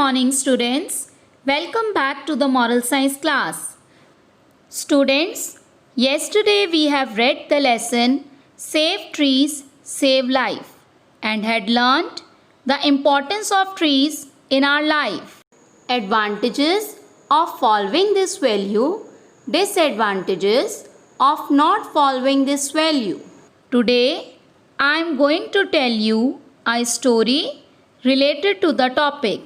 morning, students. Welcome back to the moral science class. Students, yesterday we have read the lesson Save Trees, Save Life and had learnt the importance of trees in our life. Advantages of following this value, disadvantages of not following this value. Today, I am going to tell you a story related to the topic.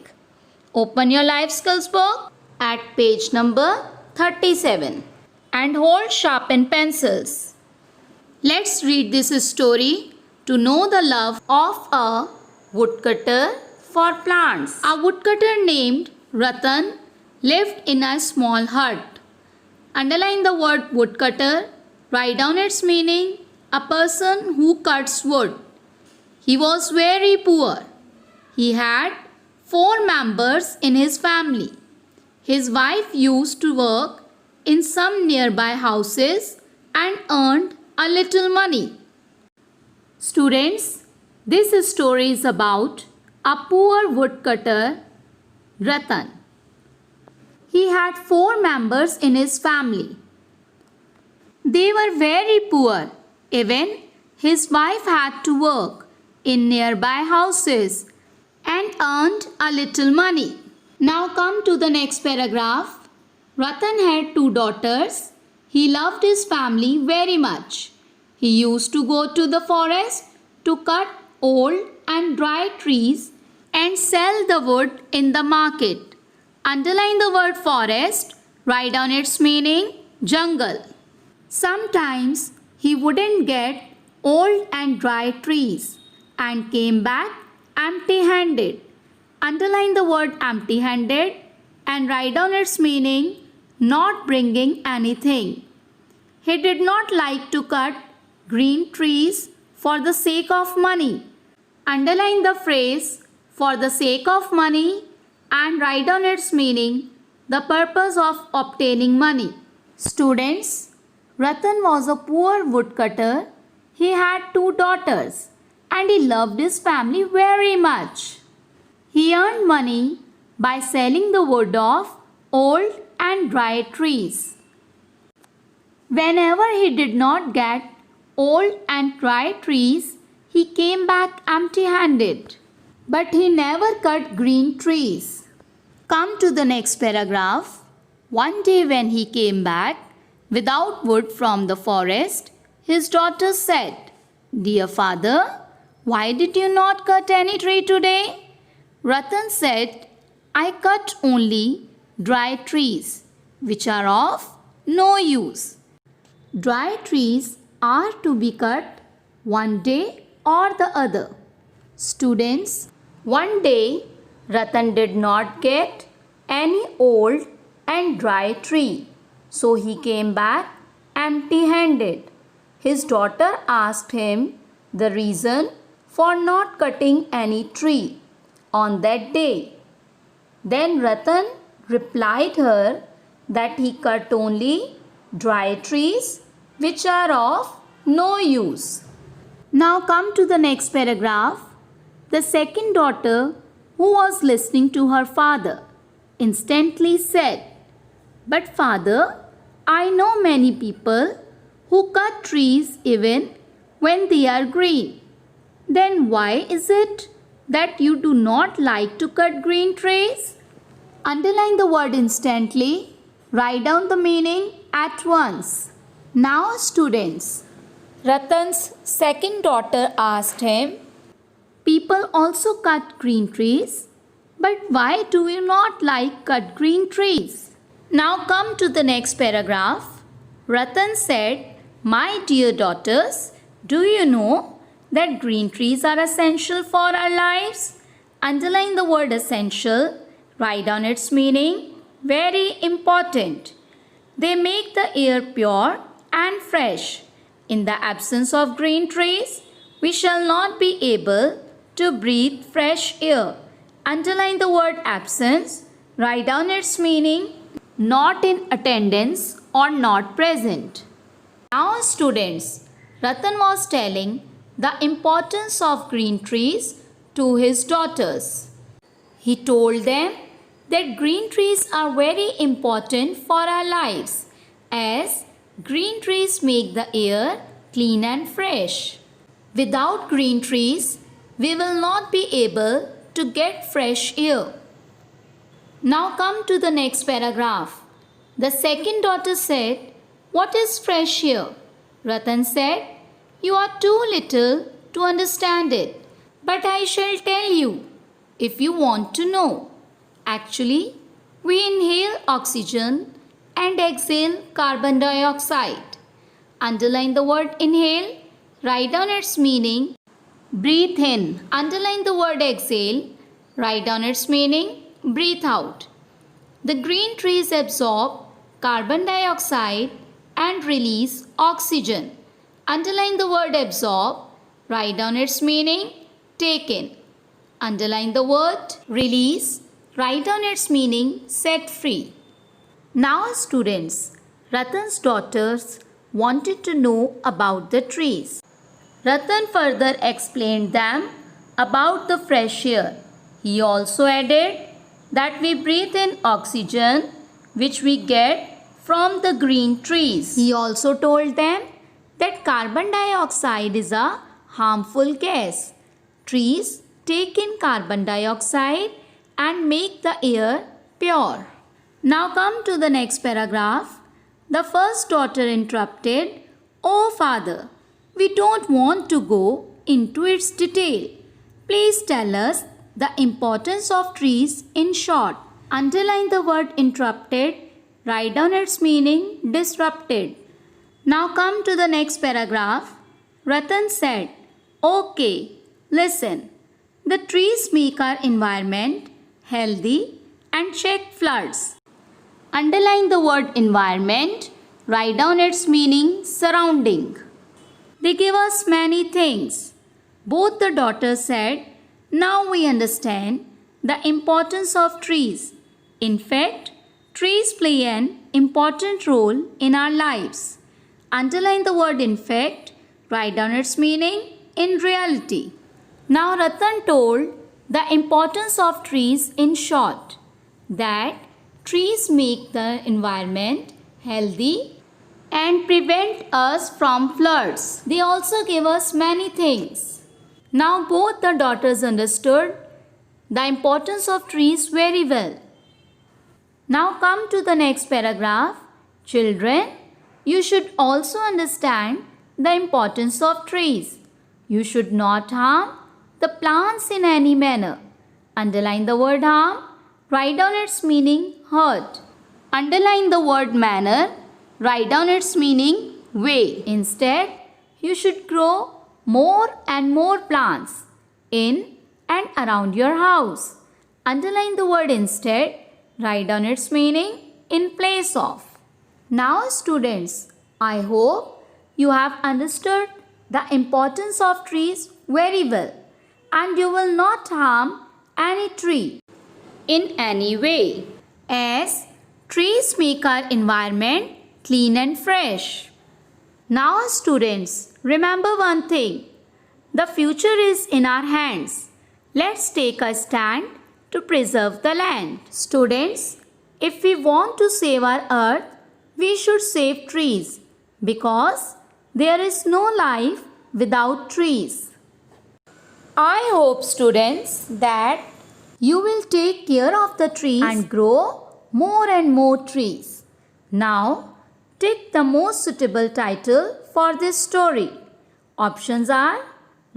Open your life skills book at page number 37 and hold sharpened pencils. Let's read this story to know the love of a woodcutter for plants. A woodcutter named Ratan lived in a small hut. Underline the word woodcutter. Write down its meaning. A person who cuts wood. He was very poor. He had 4 members in his family. His wife used to work in some nearby houses and earned a little money. Students, this story is about a poor woodcutter, Ratan. He had 4 members in his family. They were very poor. Even his wife had to work in nearby houses and earned a little money. Now come to the next paragraph. Ratan had 2 daughters. He loved his family very much. He used to go to the forest to cut old and dry trees and sell the wood in the market. Underline the word forest. Write down its meaning, jungle. Sometimes he wouldn't get old and dry trees and came back empty-handed. Underline the word empty-handed and write down its meaning, not bringing anything. He did not like to cut green trees for the sake of money. Underline the phrase for the sake of money and write down its meaning, the purpose of obtaining money. Students, Ratan was a poor woodcutter. He had 2 daughters and he loved his family very much. He earned money by selling the wood of old and dry trees. Whenever he did not get old and dry trees, he came back empty-handed. But he never cut green trees. Come to the next paragraph. One day when he came back without wood from the forest, his daughter said, "Dear father, why did you not cut any tree today?" Ratan said, "I cut only dry trees, which are of no use." Dry trees are to be cut one day or the other. Students, one day Ratan did not get any old and dry tree. So he came back empty-handed. His daughter asked him the reason for not cutting any tree on that day. Then Ratan replied her that he cut only dry trees which are of no use. Now come to the next paragraph. The second daughter, who was listening to her father, instantly said, "But father, I know many people who cut trees even when they are green. Then why is it that you do not like to cut green trees?" Underline the word instantly. Write down the meaning at once. Now students, Ratan's second daughter asked him, "People also cut green trees, but why do you not like cut green trees?" Now come to the next paragraph. Ratan said, "My dear daughters, do you know that green trees are essential for our lives?" Underline the word essential. Write down its meaning, very important. They make the air pure and fresh. In the absence of green trees, we shall not be able to breathe fresh air. Underline the word absence. Write down its meaning, not in attendance or not present. Now students, Ratan was telling the importance of green trees to his daughters. He told them that green trees are very important for our lives, as green trees make the air clean and fresh. Without green trees, we will not be able to get fresh air. Now come to the next paragraph. The second daughter said, "What is fresh air?" Ratan said, "You are too little to understand it, but I shall tell you if you want to know. Actually, we inhale oxygen and exhale carbon dioxide." Underline the word inhale. Write down its meaning. Breathe in. Underline the word exhale. Write down its meaning. Breathe out. The green trees absorb carbon dioxide and release oxygen. Underline the word absorb. Write down its meaning. Take in. Underline the word release. Write down its meaning. Set free. Now students, Ratan's daughters wanted to know about the trees. Ratan further explained them about the fresh air. He also added that we breathe in oxygen which we get from the green trees. He also told them that carbon dioxide is a harmful gas. Trees take in carbon dioxide and make the air pure. Now come to the next paragraph. The first daughter interrupted, "Oh father, we don't want to go into its detail. Please tell us the importance of trees in short." Underline the word interrupted. Write down its meaning. Disrupted. Now come to the next paragraph. Ratan said, "Okay, listen. The trees make our environment healthy and check floods." Underline the word environment. Write down its meaning. Surrounding. They give us many things. Both the daughters said, "Now we understand the importance of trees. In fact, trees play an important role in our lives." Underline the word in fact. Write down its meaning. In reality. Now Ratan told the importance of trees in short. That trees make the environment healthy and prevent us from floods. They also give us many things. Now both the daughters understood the importance of trees very well. Now come to the next paragraph. Children, you should also understand the importance of trees. You should not harm the plants in any manner. Underline the word harm. Write down its meaning. Hurt. Underline the word manner. Write down its meaning. Way. Instead, you should grow more and more plants in and around your house. Underline the word instead. Write down its meaning. In place of. Now students, I hope you have understood the importance of trees very well and you will not harm any tree in any way, as trees make our environment clean and fresh. Now students, remember one thing. The future is in our hands. Let's take a stand to preserve the land. Students, if we want to save our earth, we should save trees because there is no life without trees. I hope students that you will take care of the trees and grow more and more trees. Now, take the most suitable title for this story. Options are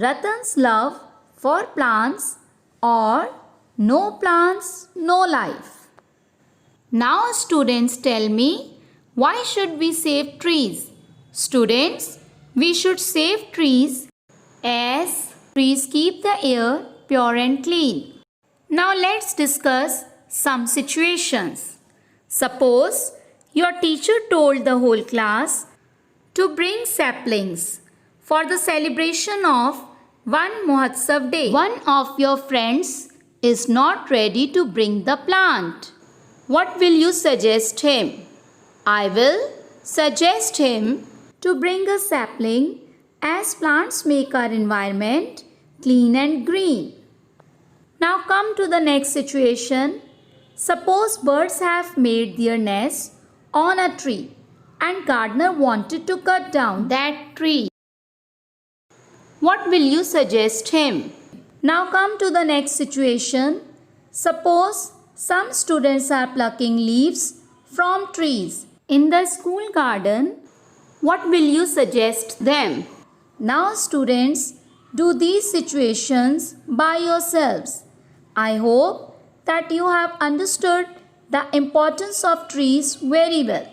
Ratan's love for plants or No plants, no life. Now students, tell me, why should we save trees? Students, we should save trees as trees keep the air pure and clean. Now let's discuss some situations. Suppose your teacher told the whole class to bring saplings for the celebration of one Mahotsav day. One of your friends is not ready to bring the plant. What will you suggest him? I will suggest him to bring a sapling as plants make our environment clean and green. Now come to the next situation. Suppose birds have made their nest on a tree and gardener wanted to cut down that tree. What will you suggest him? Now come to the next situation. Suppose some students are plucking leaves from trees in the school garden. What will you suggest them? Now students, do these situations by yourselves. I hope that you have understood the importance of trees very well.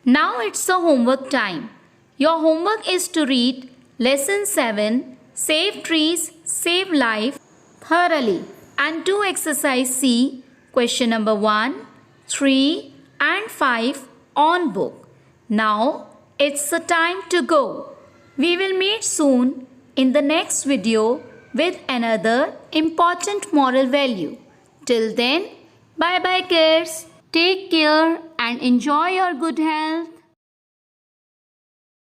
Now it's the homework time. Your homework is to read Lesson 7, Save Trees, Save Life thoroughly and do exercise C, question number 1, 3 and 5 on book. Now it's the time to go. We will meet soon in the next video with another important moral value. Till then, bye bye kids. Take care and enjoy your good health.